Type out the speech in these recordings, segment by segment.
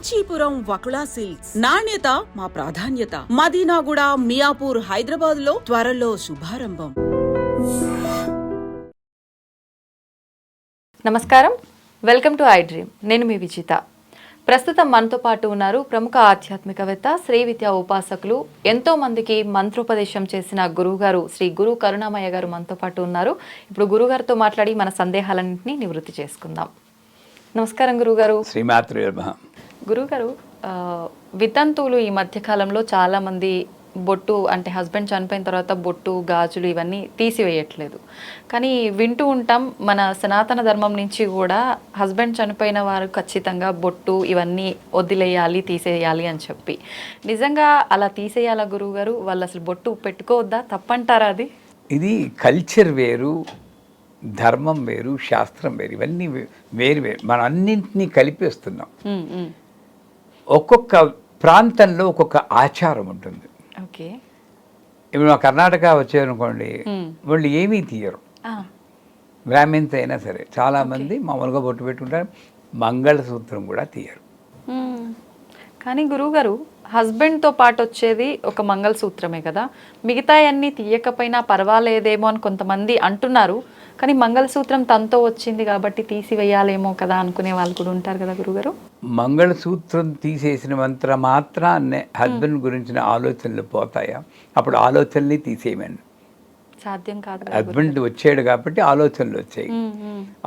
Kanchipuram Vakula silks నాణ్యత మా ప్రాధాన్యత. మదీనాగూడ, మియాపూర్, హైదరాబాద్ లో త్వరలో శుభారంభం. నమస్కారం, వెల్కమ్ టు ఐ డ్రీమ్. నేను మీ విజిత. ప్రస్తుతం మనతో పాటు ఉన్నారు ప్రముఖ ఆధ్యాత్మికవేత్త, శ్రీ విద్యా ఉపాసకులు, ఎంతో మందికి మంత్రోపదేశం చేసిన గురువుగారు శ్రీ గురు కరుణామయ్య గారు మనతో పాటు ఉన్నారు. ఇప్పుడు గురుగారితో మాట్లాడి మన సందేహాలన్నింటినీ నివృత్తి చేసుకుందాం. నమస్కారం గురుగారు. శ్రీమాత్రే నమః. గురుగారు, వితంతువులు ఈ మధ్యకాలంలో చాలామంది బొట్టు అంటే హస్బెండ్ చనిపోయిన తర్వాత బొట్టు, గాజులు ఇవన్నీ తీసివేయట్లేదు. కానీ వింటూ ఉంటాం మన సనాతన ధర్మం నుంచి కూడా హస్బెండ్ చనిపోయిన వారు ఖచ్చితంగా బొట్టు ఇవన్నీ వదిలేయాలి, తీసేయాలి అని చెప్పి. నిజంగా అలా తీసేయాలా గురువుగారు? వాళ్ళు అసలు బొట్టు పెట్టుకోవద్దా? తప్పంటారా అది? ఇది కల్చర్ వేరు, ధర్మం వేరు, శాస్త్రం వేరు, ఇవన్నీ వేరు వేరు. మనం అన్నింటినీ కలిపేస్తున్నాం. ఒక్కొక్క ప్రాంతంలో ఒక్కొక్క ఆచారం ఉంటుంది. ఓకే. ఇప్పుడు మా కర్ణాటక వచ్చారనుకోండి, వాళ్ళు ఏమీ తీయరు. బ్రాహ్మిన్స్ అయినా సరే చాలామంది మామూలుగా బొట్టు పెట్టుకుంటారు, మంగళసూత్రం కూడా తీయరు. కానీ గురువుగారు, హస్బెండ్తో పాటు వచ్చేది ఒక మంగళసూత్రమే కదా, మిగతా అన్నీ తీయకపోయినా పర్వాలేదేమో అని కొంతమంది అంటున్నారు. కానీ మంగళసూత్రం తనతో వచ్చింది కాబట్టి తీసివేయాలేమో కదా అనుకునే వాళ్ళు కూడా ఉంటారు కదా గురుగారు. మంగళసూత్రం తీసేసిన మాత్రాన్నే హస్బెండ్ గురించిన ఆలోచనలు పోతాయా? అప్పుడు ఆలోచనల్ని తీసేయమండి. సాధ్యం కాదు. హస్బెండ్ వచ్చాడు కాబట్టి ఆలోచనలు వచ్చాయి.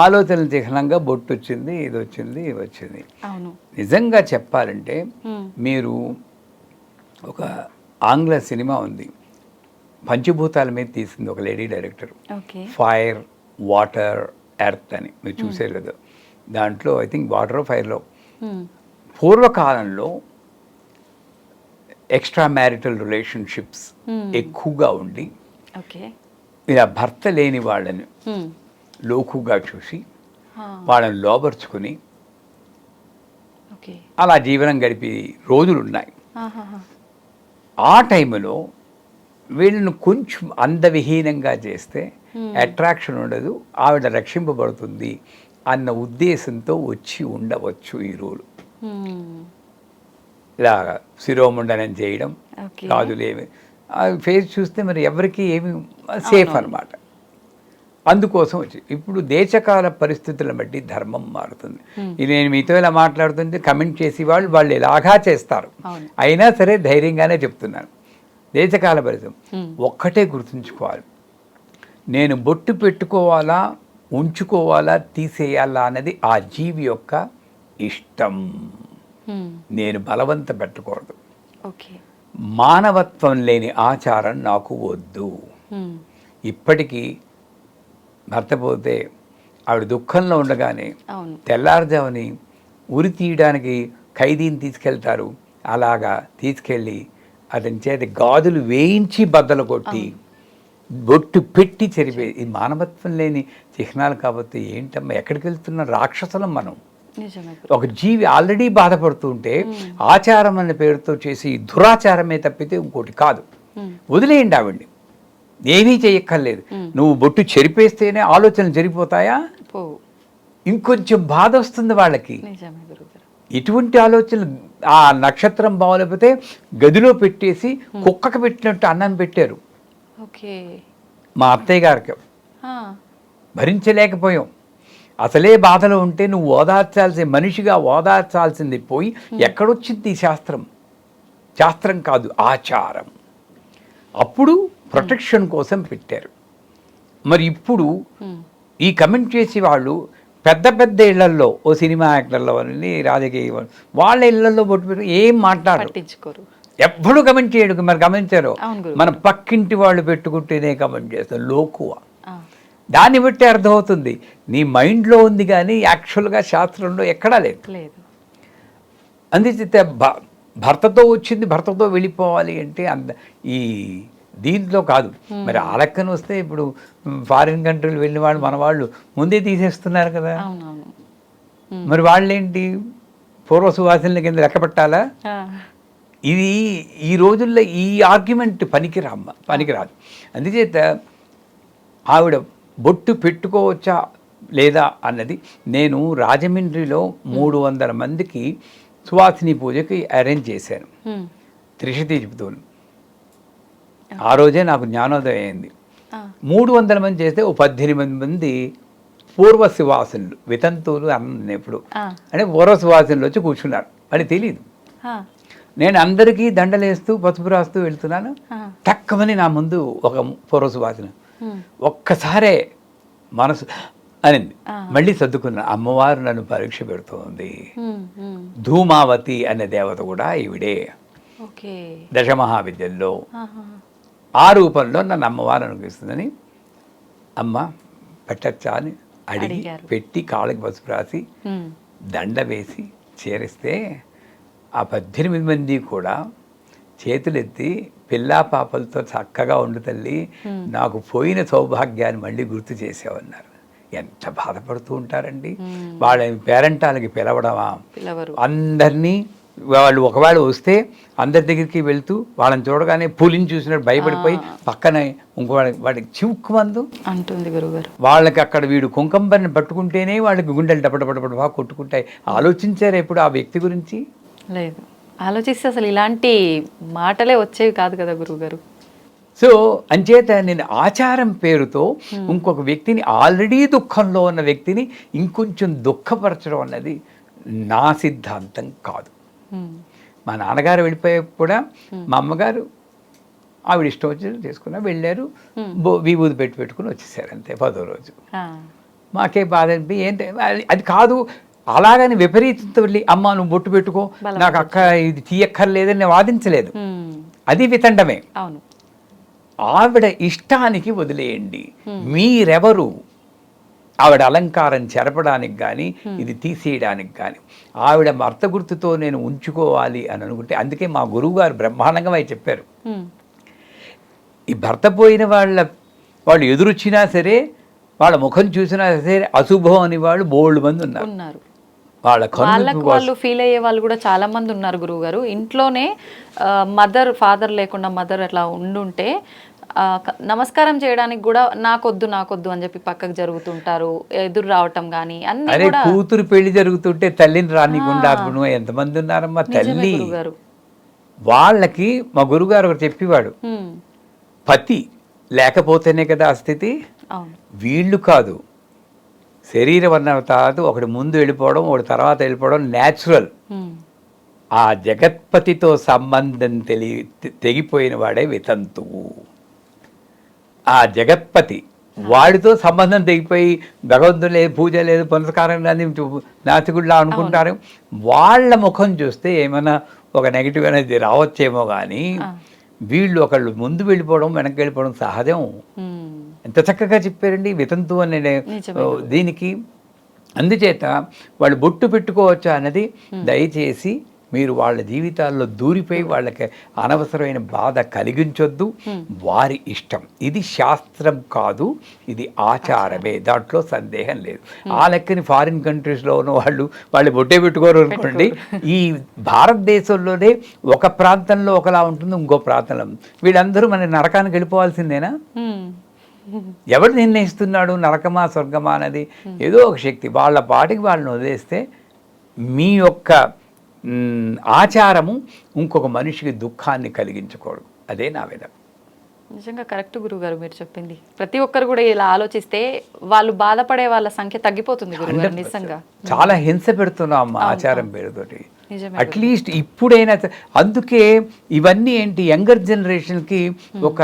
ఆలోచనలు చిహ్నంగా బొట్టు వచ్చింది, ఇది వచ్చింది, ఇది వచ్చింది. నిజంగా చెప్పాలంటే మీరు ఒక ఆంగ్ల సినిమా ఉంది, పంచభూతాల మీద తీసింది ఒక lady director, fire, water, earth అని. మీరు చూసారు కదా. దాంట్లో ఐ థింక్ వాటర్, ఫైర్లో పూర్వకాలంలో ఎక్స్ట్రా మ్యారిటల్ రిలేషన్షిప్స్ ఎక్కువగా ఉండి ఇలా భర్త లేని వాళ్ళని లోకుగా చూసి వాళ్ళని లోబర్చుకుని అలా జీవనం గడిపి రోజులున్నాయి. ఆ టైంలో వీళ్ళను కొంచెం అందవిహీనంగా చేస్తే అట్రాక్షన్ ఉండదు, ఆవిడ రక్షింపబడుతుంది అన్న ఉద్దేశంతో వచ్చి ఉండవచ్చు ఈ రూలు. ఇలా శిరోముండనం చేయడం, గాజులేమి ఫేస్ చూస్తే మరి ఎవరికి ఏమి సేఫ్ అన్నమాట. అందుకోసం వచ్చి ఇప్పుడు దేశకాల పరిస్థితులను బట్టి ధర్మం మారుతుంది. ఇది నేను మీతో ఇలా మాట్లాడుతుంటే కమెంట్ చేసి వాళ్ళు ఇలాగా చేస్తారు. అయినా సరే ధైర్యంగానే చెప్తున్నాను. దేశకాల పరిస్థితి ఒక్కటే గుర్తుంచుకోవాలి, నేను బొట్టు పెట్టుకోవాలా, ఉంచుకోవాలా, తీసేయాలా అన్నది ఆ జీవి యొక్క ఇష్టం. నేను బలవంత పెట్టకూడదు. మానవత్వం లేని ఆచారం నాకు వద్దు. ఇప్పటికీ భర్త పోతే ఆవిడ దుఃఖంలో ఉండగానే తెల్లారుజాముని ఉరి తీయడానికి ఖైదీని తీసుకెళ్తారు. అలాగా తీసుకెళ్ళి అతని చేతి గాజులు వేయించి బద్దలు కొట్టి బొట్టు పెట్టి చెరిపే, ఈ మానవత్వం లేని చిహ్నాలు. కాబట్టి ఏంటమ్మా, ఎక్కడికి వెళ్తున్న రాక్షసులం మనం. ఒక జీవి ఆల్రెడీ బాధపడుతూ ఉంటే ఆచారం అనే పేరుతో చేసి దురాచారమే తప్పితే ఇంకోటి కాదు. వదిలేయండి ఆవిడ్ని, ఏమీ చేయక్కర్లేదు. నువ్వు బొట్టు చెరిపేస్తేనే ఆలోచనలు జరిగిపోతాయా? ఇంకొంచెం బాధ వస్తుంది వాళ్ళకి. ఎటువంటి ఆలోచనలు, ఆ నక్షత్రం బాగోలేకపోతే గదిలో పెట్టేసి కుక్కకు పెట్టినట్టు అన్నం పెట్టారు. మా అత్తయ్య గారికి భరించలేకపోయాం. అసలే బాధలో ఉంటే నువ్వు మనిషిగా ఓదార్చాల్సింది పోయి ఎక్కడొచ్చింది శాస్త్రం? శాస్త్రం కాదు, ఆచారం. అప్పుడు ప్రొటెక్షన్ కోసం పెట్టారు. మరి ఇప్పుడు ఈ కమెంట్ చేసి వాళ్ళు పెద్ద పెద్ద ఇళ్లల్లో, ఓ సినిమా యాక్టర్లో అని, రాజకీయ వాళ్ళ ఇళ్లలో బొట్టు పెట్టి ఏం మాట్లాడరు, ఎప్పుడు కమెంట్ చేయడు. మరి గమనించారు, మన పక్కింటి వాళ్ళు పెట్టుకుంటేనే కమెంట్ చేస్తారు. లోకువ. దాన్ని బట్టి అర్థమవుతుంది నీ మైండ్లో ఉంది కానీ యాక్చువల్గా శాస్త్రంలో ఎక్కడా లేదు. అందుచేత భర్తతో వచ్చింది భర్తతో వెళ్ళిపోవాలి అంటే ఈ దీంట్లో కాదు. మరి ఆ లెక్కన వస్తే ఇప్పుడు ఫారిన్ కంట్రీలు వెళ్ళిన వాళ్ళు మన వాళ్ళు ముందే తీసేస్తున్నారు కదా. మరి వాళ్ళేంటి పూర్వ సువాసనల కింద లెక్క పెట్టాలా? ఇది ఈ రోజుల్లో ఈ ఆర్గ్యుమెంట్ పనికిరాదు. అందుచేత ఆవిడ బొట్టు పెట్టుకోవచ్చా లేదా అన్నది, నేను రాజమండ్రిలో 300 మందికి సువాసిని పూజకి అరేంజ్ చేశాను ఉమ్. త్రిశతి చెబుతూను. ఆ రోజే నాకు జ్ఞానోదయం అయింది. 300 మంది చేస్తే ఓ 18 మంది పూర్వ సువాసనులు, వితంతువులు అన్న ఎప్పుడు అంటే పూర్వ సువాసనులు వచ్చి కూర్చున్నారు. వాళ్ళకి తెలియదు. నేను అందరికీ దండలేస్తూ పసుపు రాస్తూ వెళ్తున్నాను. తక్కువని నా ముందు ఒక పూర్వ సువాసన ఒక్కసారే మనసు అనింది. మళ్ళీ సర్దుకున్నా, అమ్మవారు నన్ను పరీక్ష పెడుతోంది. ధూమావతి అనే దేవత కూడా ఈవిడే దశమహావిద్యల్లో. ఆ రూపంలో నన్ను అమ్మవారు అనుగ్రహిస్తుందని అమ్మ పెట్టచ్చా అని అడిగి పెట్టి కాళ్ళకి పసుపు రాసి దండ వేసి చేరిస్తే ఆ 18 మంది కూడా చేతులెత్తి పిల్లా పాపలతో చక్కగా ఉండు తల్లి, నాకు పోయిన సౌభాగ్యాన్ని మళ్ళీ గుర్తు చేసావన్నారు. ఎంత బాధపడుతూ ఉంటారండి. వాళ్ళ పేరెంటాలకి పిలవడమా, అందరినీ వాళ్ళు ఒకవేళ వస్తే అందరి దగ్గరికి వెళ్తూ వాళ్ళని చూడగానే పులిని చూసినట్టు భయపడిపోయి పక్కన ఇంకో వాడికి చివుక్కుమందు అంటుంది గురుగారు. వాళ్ళకి అక్కడ వీడు కుంకంబరిని పట్టుకుంటేనే వాళ్ళకి గుండెలు డపడపడపడ బాగా కొట్టుకుంటాయి. ఆలోచించారు ఎప్పుడు ఆ వ్యక్తి గురించి? లేదు, ఆలోచిస్తే అసలు ఇలాంటి మాటలే వచ్చేవి కాదు కదా గురుగారు. సో అంచేత నేను ఆచారం పేరుతో ఇంకొక వ్యక్తిని, ఆల్రెడీ దుఃఖంలో ఉన్న వ్యక్తిని ఇంకొంచెం దుఃఖపరచడం అన్నది నా సిద్ధాంతం కాదు. మా నాన్నగారు వెళ్ళిపోయాక కూడా మా అమ్మగారు ఆవిడ ఇష్టం వచ్చి చేసుకున్నా వెళ్ళారు, విభూది పెట్టుకుని వచ్చేసారు అంతే 10వ రోజు. మాకే బాధ అనిపి ఏంటి అది కాదు, అలాగని విపరీతంతో వెళ్ళి అమ్మ నువ్వు బొట్టు పెట్టుకో నాకు అక్క ఇది తీయక్కర్లేదని నేను వాదించలేదు. అది వితండమే. అవును, ఆవిడ ఇష్టానికి వదిలేయండి. మీరెవరు ఆవిడ అలంకారం చెరపడానికి కానీ ఇది తీసేయడానికి కానీ? ఆవిడ భర్త గుర్తుతో నేను ఉంచుకోవాలి అని అనుకుంటే, అందుకే మా గురువు గారు బ్రహ్మాండంగా అవి చెప్పారు. ఈ భర్త పోయిన వాళ్ళు ఎదురొచ్చినా సరే, వాళ్ళ ముఖం చూసినా సరే అశుభం అని వాళ్ళు బోల్డ్ మంది ఉన్నారు. వాళ్ళు ఫీల్ అయ్యే వాళ్ళు కూడా చాలా మంది ఉన్నారు గురువు గారు. ఇంట్లోనే ఫాదర్ లేకుండా మదర్ అట్లా ఉండుంటే నమస్కారం చేయడానికి కూడా నాకొద్దు అని చెప్పి పక్కకు జరుగుతుంటారు, ఎదురు రావటం కానీ అన్ని. కూతురు పెళ్లి జరుగుతుంటే తల్లిని రానికుండా ఎంతమంది ఉన్నారమ్మా తల్లి. వాళ్ళకి మా గురుగారు ఒకటి చెప్పేవాడు, పతి లేకపోతేనే కదా ఆ స్థితి. వీళ్ళు కాదు, శరీరం అన్న తర్వాత ఒకటి ముందు వెళ్ళిపోవడం ఒకటి తర్వాత వెళ్ళిపోవడం న్యాచురల్. ఆ జగత్పతితో సంబంధం తెగిపోయిన వాడే వితంతువు. ఆ జగత్పతి వాడితో సంబంధం తెగిపోయి భగవంతుడు లేదు, పూజ లేదు, పునస్కారం లేదు, నాస్తికుడిలా అనుకుంటారు. వాళ్ళ ముఖం చూస్తే ఏమైనా ఒక నెగిటివ్ అనేది రావచ్చేమో కానీ వీళ్ళు ఒకళ్ళు ముందు వెళ్ళిపోవడం వెనక్కి వెళ్ళిపోవడం సహజం. ఎంత చక్కగా చెప్పారండి వితంతు అనే దీనికి. అందుచేత వాళ్ళు బొట్టు పెట్టుకోవచ్చా అన్నది దయచేసి మీరు వాళ్ళ జీవితాల్లో దూరిపోయి వాళ్ళకి అనవసరమైన బాధ కలిగించొద్దు. వారి ఇష్టం, ఇది శాస్త్రం కాదు, ఇది ఆచారమే, దాంట్లో సందేహం లేదు. ఆ లెక్కని ఫారిన్ కంట్రీస్లో ఉన్న వాళ్ళు బొట్టే పెట్టుకోరు అనుకోండి. ఈ భారతదేశంలోనే ఒక ప్రాంతంలో ఒకలా ఉంటుంది, ఇంకో ప్రాంతంలో. వీళ్ళందరూ మన నరకానికి వెళ్ళిపోవాల్సిందేనా? ఎవరు నిర్ణయిస్తున్నాడు నరకమా స్వర్గమా అన్నది? ఏదో ఒక శక్తి. వాళ్ళ పాటికి వాళ్ళని వదిలేస్తే మీ యొక్క ఆచారము ఇంకొక మనిషికి దుఃఖాన్ని కలిగించకూడదు. అదే నా విధం. నిజంగా కరెక్ట్ గురుగారు మీరు చెప్పింది. ప్రతి ఒక్కరు కూడా ఇలా ఆలోచిస్తే వాళ్ళు బాధపడే వాళ్ళ సంఖ్య తగ్గిపోతుంది గురుగారు. నిజంగా చాలా హింస పెడుతున్నాం అమ్మ ఆచారం పేరుతోటి. అట్లీస్ట్ ఇప్పుడైనా. అందుకే ఇవన్నీ ఏంటి, యంగర్ జనరేషన్కి ఒక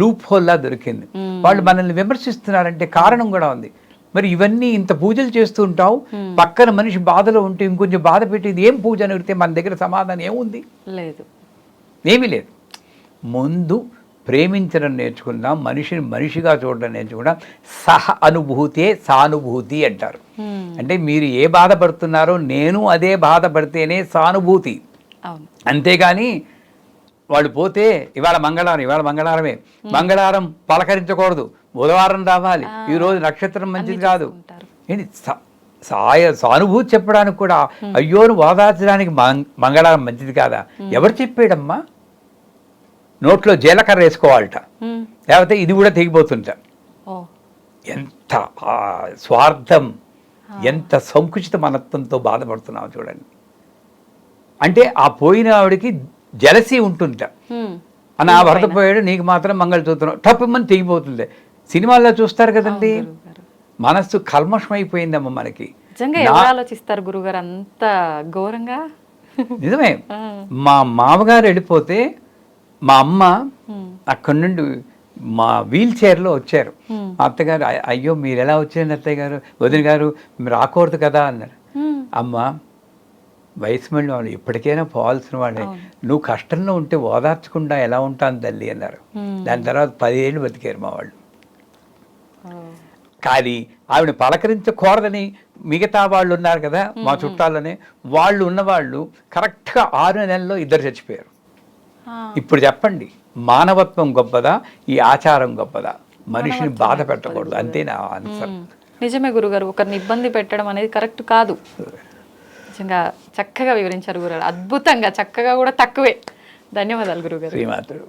లూప్ హోల్లా దొరికింది. వాళ్ళు మనల్ని విమర్శిస్తున్నారంటే కారణం కూడా ఉంది. మరి ఇవన్నీ ఇంత పూజలు చేస్తూ ఉంటావు, పక్కన మనిషి బాధలో ఉంటే ఇంకొంచెం బాధ పెట్టేది ఏం పూజ అని అడిగితే మన దగ్గర సమాధానం ఏముంది? లేదు, ఏమీ లేదు. ముందు ప్రేమించడం నేర్చుకుందాం, మనిషిని మనిషిగా చూడడం నేర్చుకుందాం. సహ అనుభూతే సానుభూతి అంటారు. అంటే మీరు ఏ బాధపడుతున్నారో నేను అదే బాధపడితేనే సానుభూతి. అంతేగాని వాళ్ళు పోతే ఇవాళ మంగళవారమే, మంగళవారం పలకరించకూడదు, బుధవారం రావాలి, ఈరోజు నక్షత్రం మంచిది కాదు. ఏంటి సానుభూతి చెప్పడానికి కూడా అయ్యోను ఓదార్చడానికి మంగళవారం మంచిది కాదా? ఎవరు చెప్పాడమ్మా? నోట్లో జీలకర్ర వేసుకోవాలట, లేకపోతే ఇది కూడా తెగిపోతుంటా. ఎంత స్వార్థం, ఎంత సంకుచిత మనత్వంతో బాధపడుతున్నావు చూడండి. అంటే ఆ పోయిన ఆవిడకి జలసీ ఉంటుంట. నా భర్త పోయాడు, నీకు మాత్రం మంగళసూత్రం టప్పుమని తెగిపోతుంది. సినిమాల్లో చూస్తారు కదండి. మనస్సు కల్మషం అయిపోయిందమ్మ మనకి. నిజంగా ఎవరు ఆలోచిస్తారు గురుగారు అంత ఘోరంగా? నిజమే. మా మామగారు వెళ్ళిపోతే మా అమ్మ అక్కడి నుండి మా వీల్ చైర్లో వచ్చారు. మా అత్తగారు, అయ్యో మీరు ఎలా వచ్చారండి అత్తయ్య గారు, వదిన గారు మీరు రాకూడదు కదా అన్నారు. అమ్మ వయసు మళ్ళీ వాళ్ళు ఎప్పటికైనా పోవాల్సిన వాళ్ళే, నువ్వు కష్టంలో ఉంటే ఓదార్చకుండా ఎలా ఉంటాను తల్లి అన్నారు. దాని తర్వాత 10 ఏళ్ళు బతికారు మా వాళ్ళు. కానీ ఆవిడ పలకరించకూడదని మిగతా వాళ్ళు ఉన్నారు కదా మా చుట్టాలనే, వాళ్ళు ఉన్నవాళ్ళు కరెక్ట్గా 6 నెలల్లో 2 చచ్చిపోయారు. ఇప్పుడు చెప్పండి, మానవత్వం గొప్పదా, ఈ ఆచారం గొప్పదా? మనిషిని బాధ పెట్టకూడదు, అంతే నా ఆన్సర్. నిజమే గురుగారు, ఒకరిని ఇబ్బంది పెట్టడం అనేది కరెక్ట్ కాదు. నిజంగా చక్కగా వివరించారు గురుగారు, అద్భుతంగా, చక్కగా కూడా తక్కువే. ధన్యవాదాలు గురుగారు. శ్రీమాతుడు.